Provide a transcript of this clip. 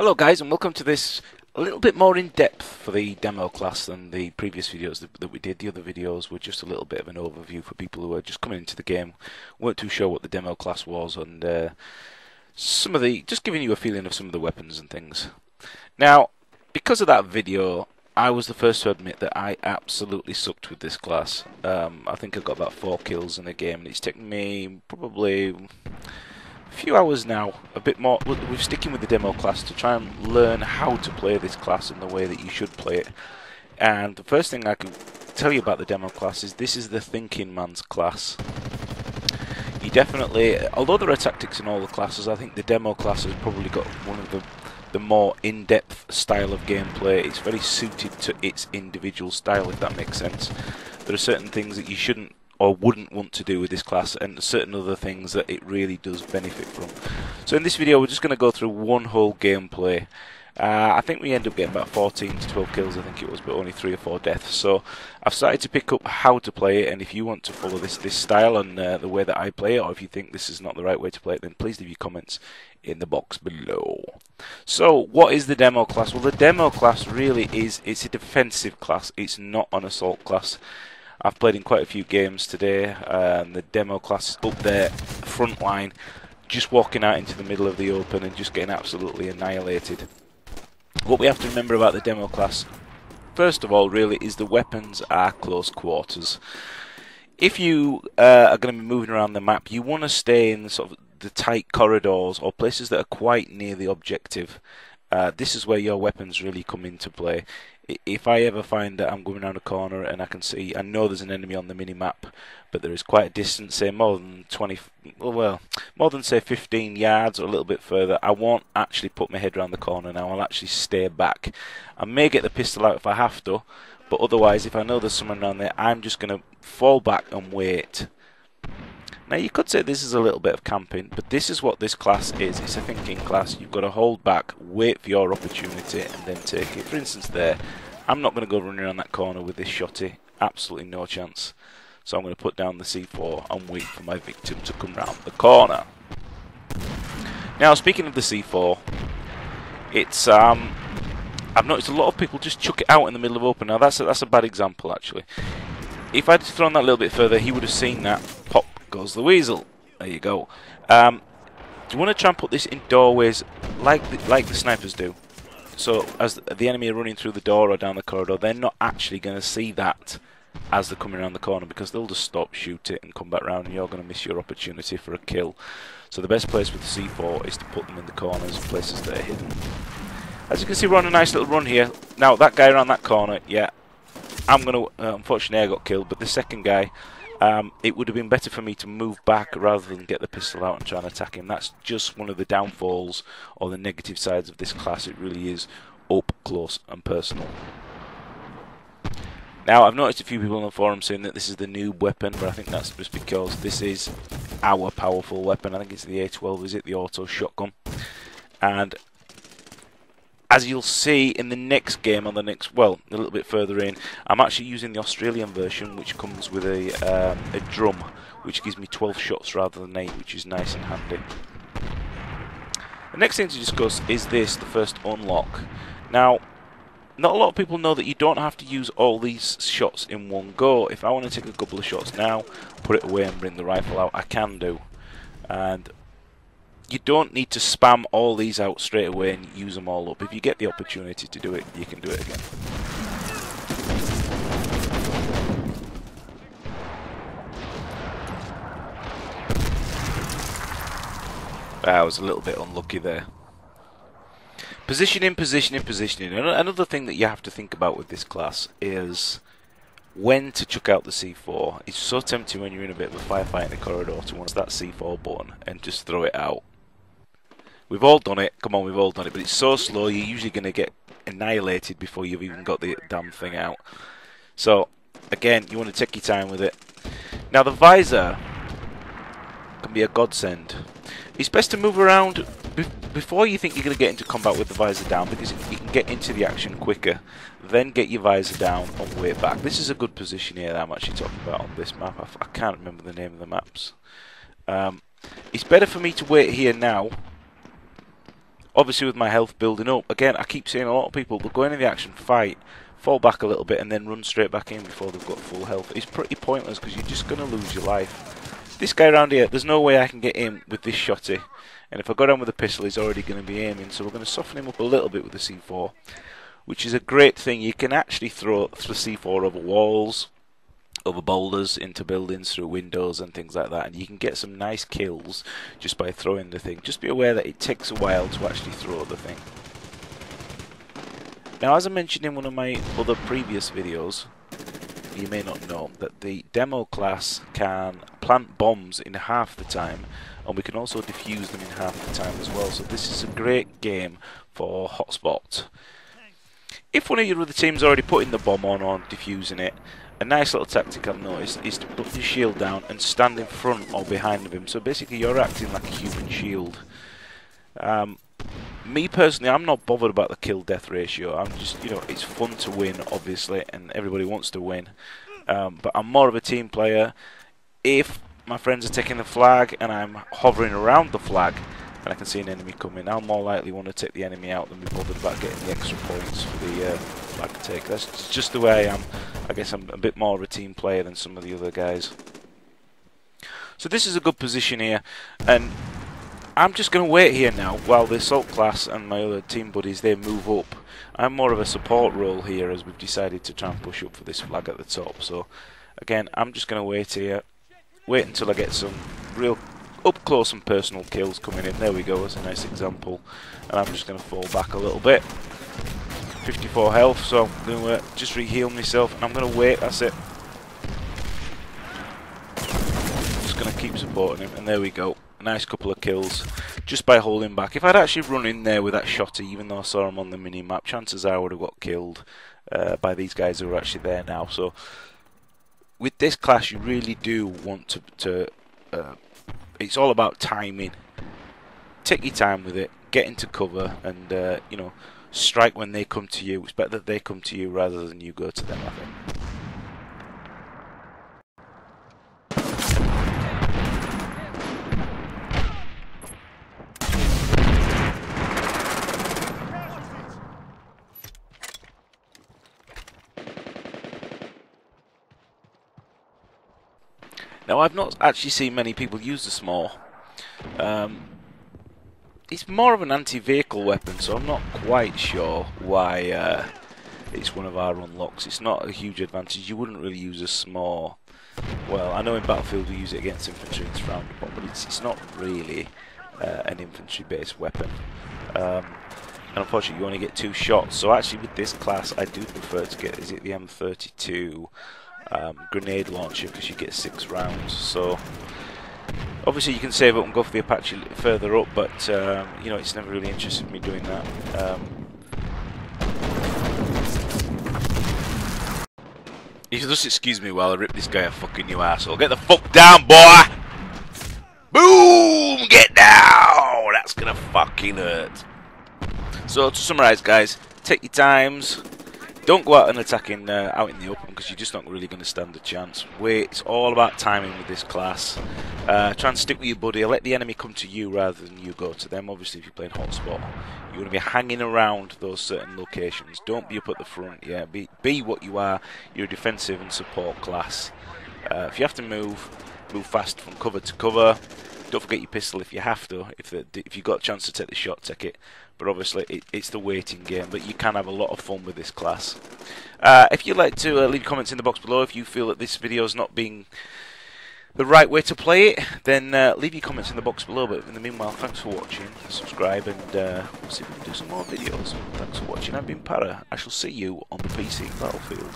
Hello guys, and welcome to this a little bit more in depth for the demo class than the previous videos that we did. The other videos were just a little bit of an overview for people who are just coming into the game, weren't too sure what the demo class was, and just giving you a feeling of some of the weapons and things. Now, because of that video, I was the first to admit that I absolutely sucked with this class. I think I got about 4 kills in the game, and it's taken me probably few hours now, a bit more. We're sticking with the demo class to try and learn how to play this class in the way that you should play it. And the first thing I can tell you about the demo class is this is the thinking man's class. You definitely, although there are tactics in all the classes, I think the demo class has probably got one of the more in-depth style of gameplay. It's very suited to its individual style, if that makes sense. There are certain things that you shouldn't or wouldn't want to do with this class, and certain other things that it really does benefit from. So in this video we're just going to go through one whole gameplay. I think we end up getting about 14 to 12 kills, I think it was, but only 3 or 4 deaths. So I've started to pick up how to play it, and if you want to follow this style and the way that I play it, or if you think this is not the right way to play it, then please leave your comments in the box below. So what is the demo class? Well, the demo class really it's a defensive class. It's not an assault class. I've played in quite a few games today, and the demo class is up there, front line, just walking out into the middle of the open and just getting absolutely annihilated. What we have to remember about the demo class, first of all, really, is the weapons are close quarters. If you are going to be moving around the map, you want to stay in sort of the tight corridors or places that are quite near the objective. This is where your weapons really come into play. If I ever find that I'm going around a corner and I know there's an enemy on the mini-map, but there is quite a distance, say more than more than say 15 yards or a little bit further, I won't actually put my head around the corner now. I'll actually stay back. I may get the pistol out if I have to, but otherwise, if I know there's someone around there, I'm just going to fall back and wait. Now you could say this is a little bit of camping, but this is what this class is. It's a thinking class. You've got to hold back, wait for your opportunity, and then take it. For instance there, I'm not going to go running around that corner with this shotty. Absolutely no chance. So I'm going to put down the C4 and wait for my victim to come round the corner. Now speaking of the C4, it's I've noticed a lot of people just chuck it out in the middle of open. Now that's a bad example actually. If I'd thrown that a little bit further, he would have seen that. Pop goes the weasel. There you go. You want to try and put this in doorways like the snipers do. So as the enemy are running through the door or down the corridor, they're not actually going to see that as they're coming around the corner, because they'll just stop, shoot it, and come back round, and you're going to miss your opportunity for a kill. So the best place with the C4 is to put them in the corners, places that are hidden. As you can see, we're on a nice little run here. Now that guy around that corner, yeah, I'm going to, unfortunately I got killed, but the second guy, it would have been better for me to move back rather than get the pistol out and try and attack him. That's just one of the downfalls or the negative sides of this class. It really is up close and personal. Now, I've noticed a few people on the forum saying that this is the noob weapon, but I think that's just because this is our powerful weapon. I think it's the A12, is it? The auto shotgun. And as you'll see in the next game, on the next, well, a little bit further in, I'm actually using the Australian version, which comes with a drum, which gives me 12 shots rather than 8, which is nice and handy. The next thing to discuss is this, the first unlock. Now, not a lot of people know that you don't have to use all these shots in one go. If I want to take a couple of shots now, put it away and bring the rifle out, I can do. And you don't need to spam all these out straight away and use them all up. If you get the opportunity to do it, you can do it again. I was a little bit unlucky there. Positioning, positioning, positioning. Another thing that you have to think about with this class is when to chuck out the C4. It's so tempting when you're in a bit of a firefight in the corridor to want that C4 button and just throw it out. We've all done it, come on, we've all done it, but it's so slow, you're usually going to get annihilated before you've even got the damn thing out. So, again, you want to take your time with it. Now, the visor can be a godsend. It's best to move around before you think you're going to get into combat with the visor down, because you can get into the action quicker. Then get your visor down and wait back. This is a good position here that I'm actually talking about on this map. I can't remember the name of the maps. It's better for me to wait here now Obviously with my health building up, again, I keep seeing a lot of people, they'll go into the action, fight, fall back a little bit, and then run straight back in before they've got full health. It's pretty pointless because you're just going to lose your life. This guy around here, there's no way I can get in with this shotty. And if I go down with a pistol, he's already going to be aiming. So we're going to soften him up a little bit with the C4, which is a great thing. You can actually throw C4 over walls, over boulders, into buildings, through windows and things like that, and you can get some nice kills just by throwing the thing. Just be aware that it takes a while to actually throw the thing. Now, as I mentioned in one of my other previous videos, you may not know that the demo class can plant bombs in half the time, and we can also defuse them in half the time as well. So this is a great game for hotspot. If one of your other team's already putting the bomb on or defusing it, a nice little tactic I've noticed is to put your shield down and stand in front or behind of him. So basically you're acting like a human shield. Me personally, I'm not bothered about the kill-death ratio. I'm just, you know, it's fun to win, obviously, and everybody wants to win. But I'm more of a team player. If my friends are taking the flag and I'm hovering around the flag and I can see an enemy coming, I'll more likely want to take the enemy out than be bothered about getting the extra points for the flag take. That's just the way I am. I guess I'm a bit more of a team player than some of the other guys. So this is a good position here, and I'm just going to wait here now while the assault class and my other team buddies, they move up. I'm more of a support role here as we've decided to try and push up for this flag at the top. So again, I'm just going to wait here, wait until I get some real up close and personal kills coming in. There we go, that's a nice example. And I'm just going to fall back a little bit. 54 health, so I'm going to just re-heal myself, and I'm going to wait, that's it. Just going to keep supporting him, and there we go. A nice couple of kills just by holding back. If I'd actually run in there with that shotty, even though I saw him on the mini-map, chances are I would have got killed by these guys who are actually there now. So with this class, you really do want to it's all about timing. Take your time with it, get into cover, and you know, strike when they come to you. It's better that they come to you rather than you go to them, I think. Now, I've not actually seen many people use the small. It's more of an anti-vehicle weapon, so I'm not quite sure why it's one of our unlocks. It's not a huge advantage. You wouldn't really use a small. Well, I know in Battlefield we use it against infantry and it's frowned upon, but it's not really an infantry-based weapon. And unfortunately, you only get 2 shots. So actually, with this class, I do prefer to get, is it the M32 grenade launcher, because you get 6 rounds. So obviously you can save up and go for the Apache further up, but you know, it's never really interested me doing that. You should just excuse me while I rip this guy a fucking new asshole. Get the fuck down, boy! Boom! Get down! That's gonna fucking hurt. So to summarise, guys, take your times. Don't go out and attacking out in the open, because you're just not really going to stand a chance. Wait, it's all about timing with this class. Try and stick with your buddy. Let the enemy come to you rather than you go to them. Obviously, if you're playing hotspot, you're going to be hanging around those certain locations. Don't be up at the front. Yeah, be what you are. You're a defensive and support class. If you have to move fast from cover to cover. Don't forget your pistol if you have to. If you've got a chance to take the shot, take it. But obviously, it's the waiting game. But you can have a lot of fun with this class. If you'd like to leave comments in the box below, if you feel that this video is not being the right way to play it, then leave your comments in the box below. But in the meanwhile, thanks for watching. Subscribe, and we'll see if we can do some more videos. Thanks for watching. I've been Para. I shall see you on the PC battlefield.